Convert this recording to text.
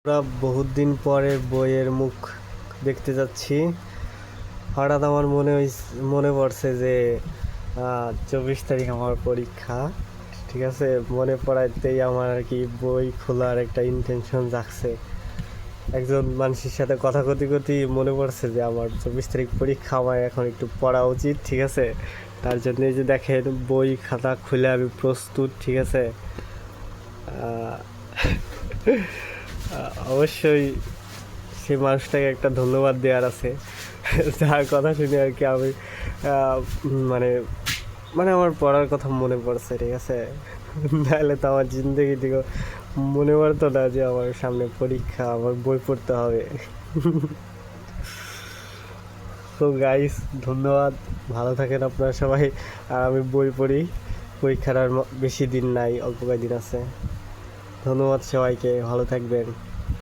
আমরা বহুত দিন পরে বইয়ের মুখ দেখতে যাচ্ছি। হঠাৎ আমার মনে পড়ছে যে 24 তারিখ আমার পরীক্ষা। ঠিক আছে, মনে পড়াইতেই আমার আর কি বই খোলার একটা ইন্টেনশন জাগছে। একজন মানুষের সাথে কথা কতি কতি মনে পড়ছে যে আমার 24 তারিখ পরীক্ষা, আমার এখন একটু পড়া উচিত। ঠিক আছে, তার জন্য এই যে দেখেন বই খাতা খুলে আমি প্রস্তুত। ঠিক আছে, অবশ্যই সেই মানুষটাকে একটা ধন্যবাদ দেওয়ার আছে, যার কথা শুনে আর কি আমি মানে মানে আমার পড়ার কথা মনে পড়ছে। ঠিক আছে, নাহলে তো আমার জিন্দগি থেকে মনে পড়তো না যে আমার সামনে পরীক্ষা, আমার বই পড়তে হবে। তো গাইস, ধন্যবাদ, ভালো থাকেন আপনারা সবাই। আর আমি বই পড়ি, পরীক্ষার আর বেশি দিন নাই, অল্প কয়েকদিন আছে। ধন্যবাদ সবাইকে, ভালো থাকবেন।